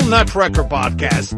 Nutcracker podcast.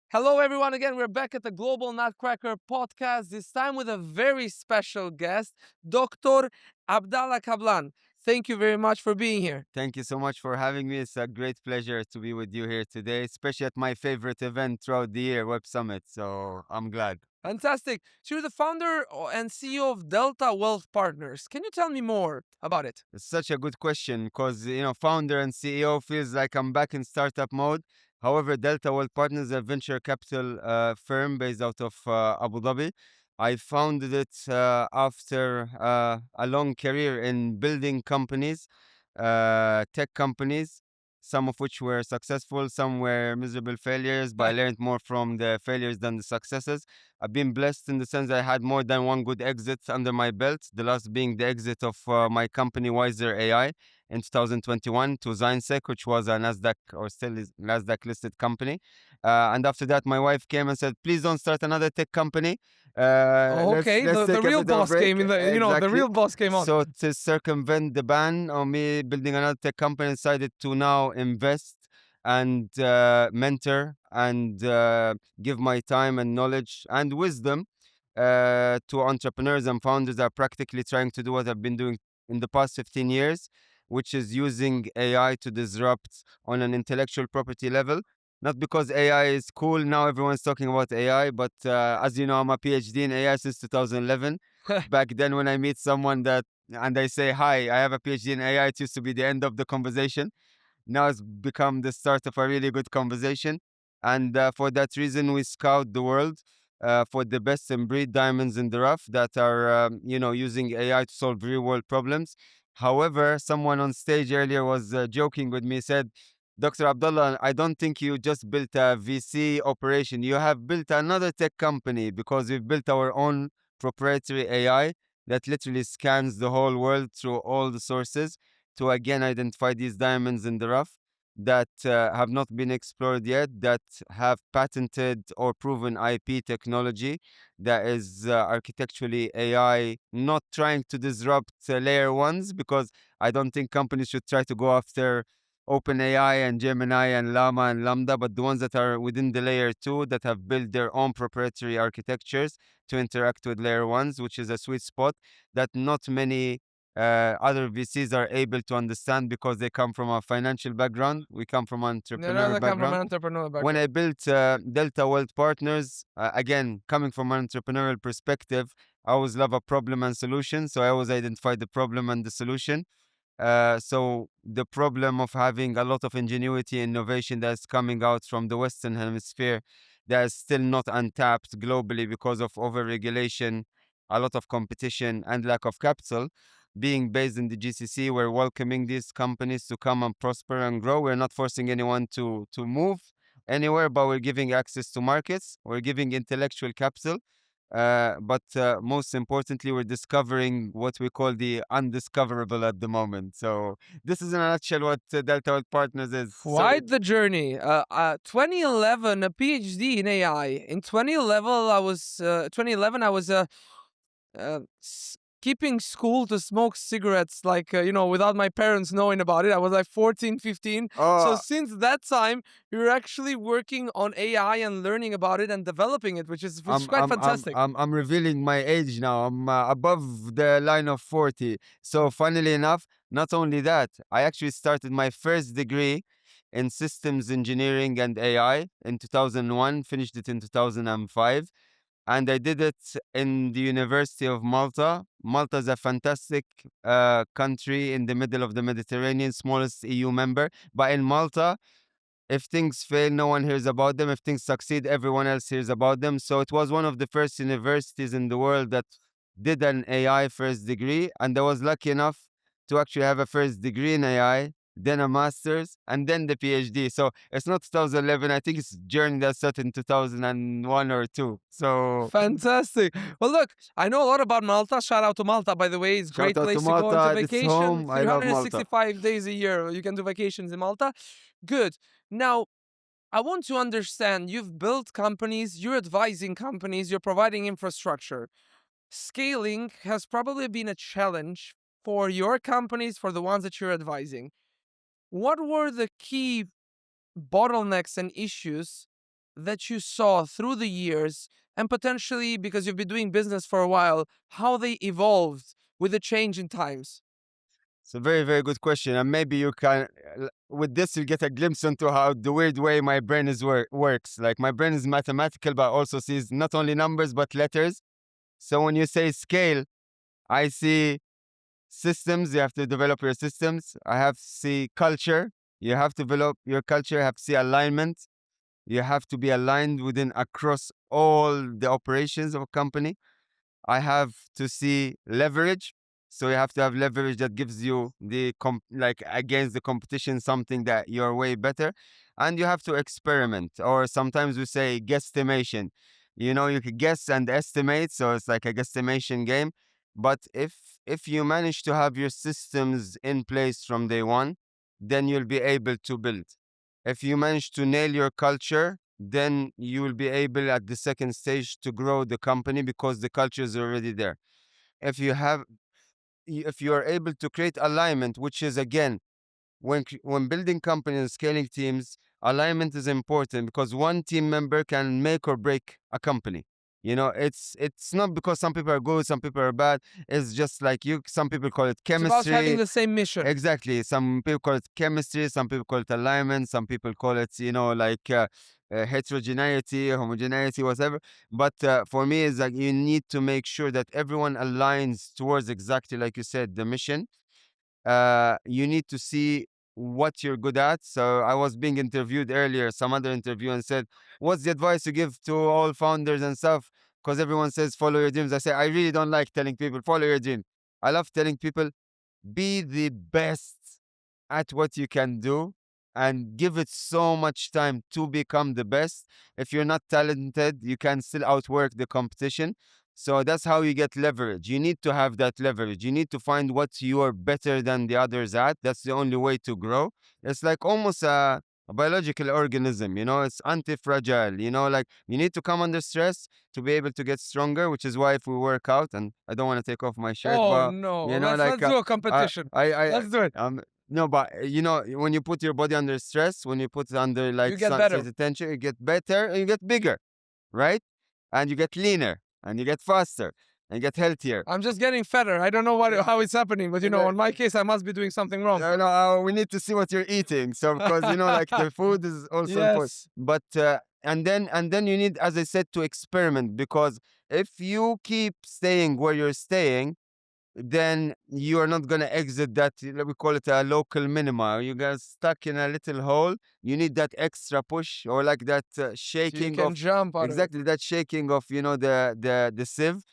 Hello, everyone. Again, we're back at the Global Nutcracker podcast, this time with a very special guest, Dr. Abdalla Kablan. Thank you very much for being here. Thank you so much for having me. It's a great pleasure to be with you here today, especially at my favorite event throughout the year, Web Summit. So I'm glad. Fantastic. So, you're the founder and CEO of Delta Wealth Partners. Can you tell me more about it? It's such a good question because, founder and CEO feels like I'm back in startup mode. However, Delta World Partners is a venture capital firm based out of Abu Dhabi. I founded it after a long career in building companies, tech companies, some of which were successful, some were miserable failures, but I learned more from the failures than the successes. I've been blessed in the sense that I had more than one good exit under my belt. The last being the exit of my company Wiser AI in 2021 to ZignSec, which was a Nasdaq or still is Nasdaq listed company. And after that, my wife came and said, "Please don't start another tech company. Okay. Let's The take a real bit of a boss break." came in. The Exactly. real boss came on. So to circumvent the ban on me building another tech company, I decided to now invest and mentor and give my time and knowledge and wisdom to entrepreneurs and founders that are practically trying to do what I've been doing in the past 15 years, which is using AI to disrupt on an intellectual property level. Not because AI is cool, now everyone's talking about AI, but as you know, I'm a PhD in AI since 2011. Back then, when I meet someone and I say, "Hi, I have a PhD in AI," it used to be the end of the conversation. Now it's become the start of a really good conversation. And for that reason, we scout the world for the best and breed diamonds in the rough that are, using AI to solve real world problems. However, someone on stage earlier was joking with me, said, "Dr. Abdullah, I don't think you just built a VC operation. You have built another tech company because we've built our own proprietary AI that literally scans the whole world through all the sources to again identify these diamonds in the rough that have not been explored yet, that have patented or proven IP technology that is architecturally AI, not trying to disrupt layer ones, because I don't think companies should try to go after OpenAI and Gemini and Llama and Lambda, but the ones that are within the layer two that have built their own proprietary architectures to interact with layer ones, which is a sweet spot that not many other VCs are able to understand because they come from a financial background. We come from an entrepreneurial I come from background. an entrepreneur When background. I built Delta Wealth Partners, again, coming from an entrepreneurial perspective, I always love a problem and solution. So I always identify the problem and the solution. So the problem of having a lot of ingenuity innovation that's coming out from the Western Hemisphere that is still not untapped globally because of overregulation, a lot of competition, and lack of capital. Being based in the GCC, we're welcoming these companies to come and prosper and grow. We're not forcing anyone to move anywhere, but we're giving access to markets. We're giving intellectual capital. But most importantly, we're discovering what we call the undiscoverable at the moment. So this is in a nutshell what Delta World Partners is. Quite the journey. 2011, a PhD in AI. In 2011, I was skipping school to smoke cigarettes, like, without my parents knowing about it. I was like 14, 15. So since that time, you're actually working on AI and learning about it and developing it, which is quite fantastic. I'm revealing my age now. I'm above the line of 40. So funnily enough, not only that, I actually started my first degree in systems engineering and AI in 2001, finished it in 2005. And I did it in the University of Malta. Malta is a fantastic country in the middle of the Mediterranean, smallest EU member. But in Malta, if things fail, no one hears about them. If things succeed, everyone else hears about them. So it was one of the first universities in the world that did an AI first degree. And I was lucky enough to actually have a first degree in AI, then a master's, and then the PhD. So it's not 2011. I think it's a journey that started in 2001 or 2. So Fantastic. Well, look, I know a lot about Malta. Shout out to Malta, by the way. It's a great shout out place to to go on Malta. to It's vacation. home. I love Malta. 365 days a year, you can do vacations in Malta. Good. Now, I want to understand, you've built companies, you're advising companies, you're providing infrastructure. Scaling has probably been a challenge for your companies, for the ones that you're advising. What were the key bottlenecks and issues that you saw through the years, and potentially because you've been doing business for a while, how they evolved with the change in times? It's a very, very good question. And maybe you can, with this, you get a glimpse into how the weird way my brain works. Like my brain is mathematical, but also sees not only numbers, but letters. So when you say scale, I see systems. You have to develop your systems. I have to see culture. You have to develop your culture. You have to see alignment. You have to be aligned within across all the operations of a company. I have to see leverage. So you have to have leverage that gives you the like against the competition, something that you're way better. And you have to experiment, or sometimes we say guesstimation. You know, you can guess and estimate, so it's like a guesstimation game. But if you manage to have your systems in place from day one, then you'll be able to build. If you manage to nail your culture, then you will be able at the second stage to grow the company because the culture is already there. If you have, if you are able to create alignment, which is again, when building companies and scaling teams, alignment is important because one team member can make or break a company. You know, it's not because some people are good, some people are bad. It's just like you. Some people call it It's about having chemistry. the same mission. Exactly. Some people call it chemistry, some people call it alignment, some people call it, you know, like heterogeneity, homogeneity, whatever. But for me, it's like you need to make sure that everyone aligns towards exactly like you said, the mission. You need to see what you're good at. So I was being interviewed earlier, some other interview, and said, "What's the advice you give to all founders and stuff?" Because everyone says follow your dreams. I say I really don't like telling people follow your dream. I love telling people be the best at what you can do and give it so much time to become the best. If you're not talented, you can still outwork the competition. So that's how you get leverage. You need to have that leverage. You need to find what you are better than the others at. That's the only way to grow. It's like almost a biological organism, you know, it's anti-fragile, you know, like you need to come under stress to be able to get stronger, which is why if we work out, and I don't want to take off my shirt, Oh but no, you know, let's like do a I, competition. I, Let's do it. no, but you know, when you put your body under stress, when you put it under You like get better. certain tension, you get better and you get bigger, right? And you get leaner and you get faster and you get healthier. I'm just getting fatter. I don't know what Yeah. how it's happening, but you know, Like, in my case, I must be doing something wrong. no, no, we need to see what you're eating. So because you know, like the food is also important. Yes, But and then you need, as I said, to experiment because if you keep staying where you're staying, then you are not going to exit that, we call it a local minima. You get stuck in a little hole. You need that extra push or like that so you shaking can of, jump out of it. exactly that shaking of, you know, the sieve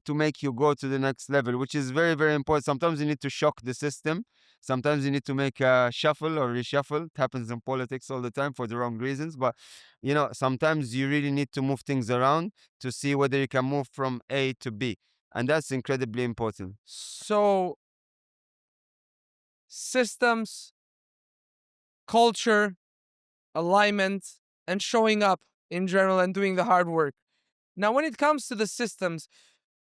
to make you go to the next level, which is very, very important. Sometimes you need to shock the system. Sometimes you need to make a shuffle or reshuffle. It happens in politics all the time for the wrong reasons. But, you know, sometimes you really need to move things around to see whether you can move from A to B. And that's incredibly important. So systems, culture, alignment, and showing up in general and doing the hard work. Now, when it comes to the systems,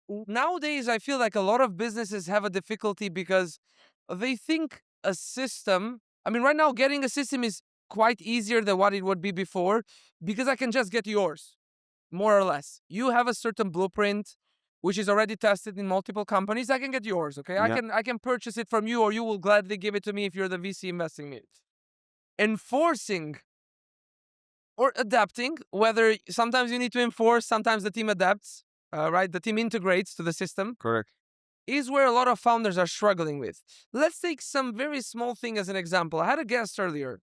nowadays I feel like a lot of businesses have a difficulty because they think a system, I mean, right now, getting a system is quite easier than what it would be before because I can just get yours, more or less. You have a certain blueprint which is already tested in multiple companies. I can get yours, okay? Yeah, I can purchase it from you, or you will gladly give it to me if you're the VC investing in it. Enforcing or adapting, whether sometimes you need to enforce, sometimes the team adapts, right? The team integrates to the system, correct. is where a lot of founders are struggling with. Let's take some very small thing as an example. I had a guest earlier.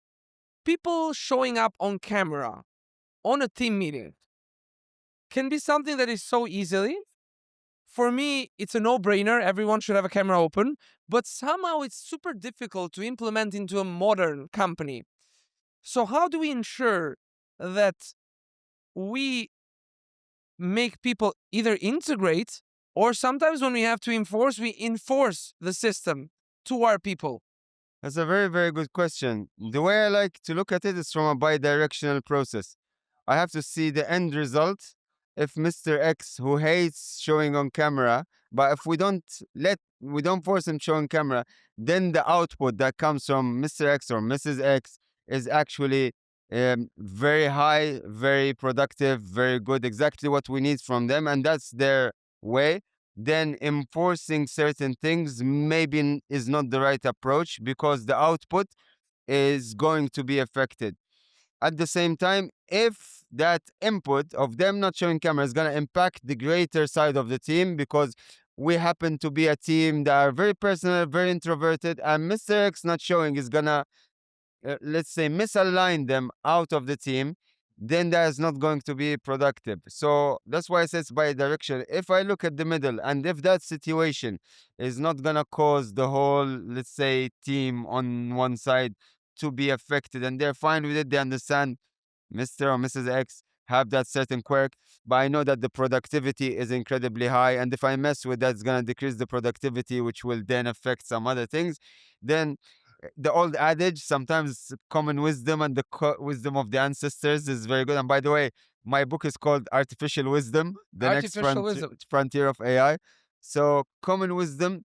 People showing up on camera on a team meeting can be something that is so easily. For me, it's a no-brainer. Everyone should have a camera open, but somehow it's super difficult to implement into a modern company. So how do we ensure that we make people either integrate, or sometimes when we have to enforce, we enforce the system to our people? That's a very, very good question. The way I like to look at it is from a bi-directional process. I have to see the end result. If Mr. X, who hates showing on camera, but if we don't force him showing camera, then the output that comes from Mr. X or Mrs. X is actually very high, very productive, very good, exactly what we need from them, and that's their way. Then enforcing certain things maybe is not the right approach because the output is going to be affected. At the same time, if that input of them not showing camera is going to impact the greater side of the team, because we happen to be a team that are very personal, very introverted, and Mr. X not showing is going to, let's say, misalign them out of the team, then that is not going to be productive. So that's why I say it's bi-directional. If I look at the middle, and if that situation is not going to cause the whole, let's say, team on one side to be affected, and they're fine with it, they understand Mr. or Mrs. X have that certain quirk, but I know that the productivity is incredibly high. And if I mess with that, it's going to decrease the productivity, which will then affect some other things. Then the old adage, sometimes common wisdom and the wisdom of the ancestors is very good. And by the way, my book is called Artificial Wisdom, the next Artificial wisdom. frontier of AI. So common wisdom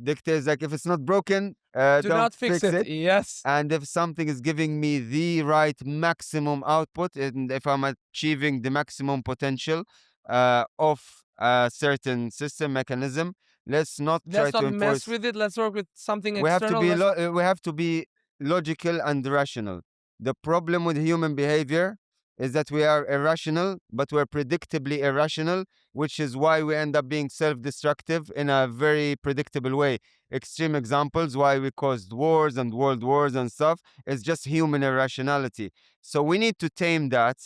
dictates like if it's not broken, Do don't not fix fix it. it. Yes. And if something is giving me the right maximum output, and if I'm achieving the maximum potential of a certain system mechanism, let's not try Let's to not mess enforce. with it. Let's work with something We have to external. be we have to be logical and rational. The problem with human behavior is that we are irrational, but we're predictably irrational, which is why we end up being self-destructive in a very predictable way. Extreme examples why we caused wars and world wars and stuff is just human irrationality. So we need to tame that.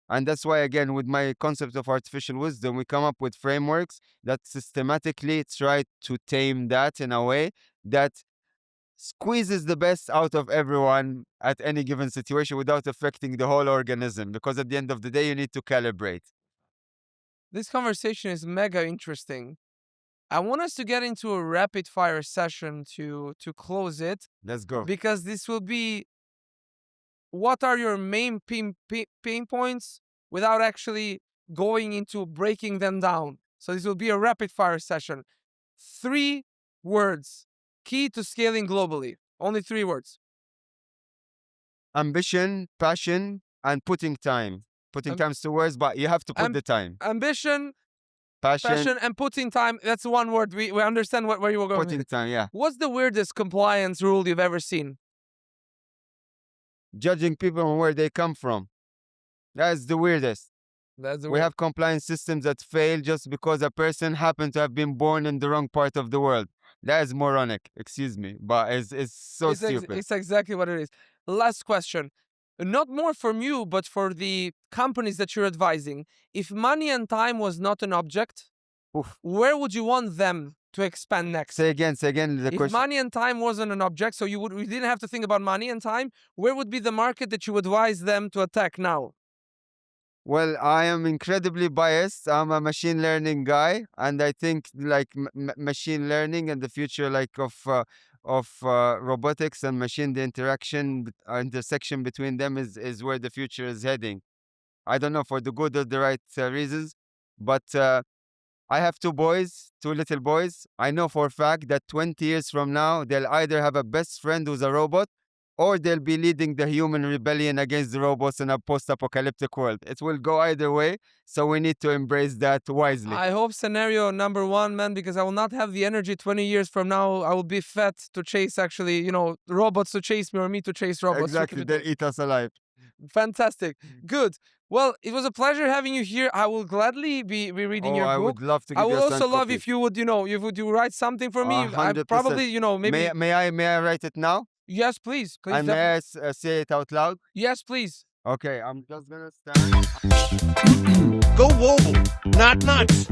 And that's why, again, with my concept of artificial wisdom, we come up with frameworks that systematically try to tame that in a way that squeezes the best out of everyone at any given situation without affecting the whole organism. Because at the end of the day, you need to calibrate. This conversation is mega interesting. I want us to get into a rapid fire session to close it, Let's go. because this will be what are your main pain points without actually going into breaking them down. So this will be a rapid fire session. 3 words. Key to scaling globally. Only 3 words. Ambition, passion, and putting time. Putting Am- time's 2 words, but you have to put am- the time. Ambition, Passion, passion, and putting time. That's 1 word. We understand where you were going with putting it. time, yeah. What's the weirdest compliance rule you've ever seen? Judging people on where they come from. That is the weirdest. That's the We have compliance systems that fail just because a person happened to have been born in the wrong part of the world. That is moronic, excuse me, but it's so stupid. It's exactly what it is. Last question. Not more from you, but for the companies that you're advising. If money and time was not an object, Oof. where would you want them to expand next? Say again the If question. money and time wasn't an object, so you didn't have to think about money and time, where would be the market that you advise them to attack now? Well, I am incredibly biased. I'm a machine learning guy, and I think like machine learning and the future, like of robotics and machine, the intersection between them is where the future is heading. I don't know for the good or the right reasons, but I have 2 boys, 2 little boys. I know for a fact that 20 years from now, they'll either have a best friend who's a robot, or they'll be leading the human rebellion against the robots in a post-apocalyptic world. It will go either way, so we need to embrace that wisely. I hope scenario number 1, man, because I will not have the energy 20 years from now. I will be fat to chase, actually, robots to chase me or me to chase robots. Exactly, they'll eat us alive. Fantastic. Good. Well, it was a pleasure having you here. I will gladly be reading your I book. would love to I give would you a also signed love copy. if you would, you write something for me. I 100%. probably, maybe. May I write it now? Yes, please. Please. And may I say it out loud? Yes, please. Okay, I'm just gonna stand. Go global, not nuts.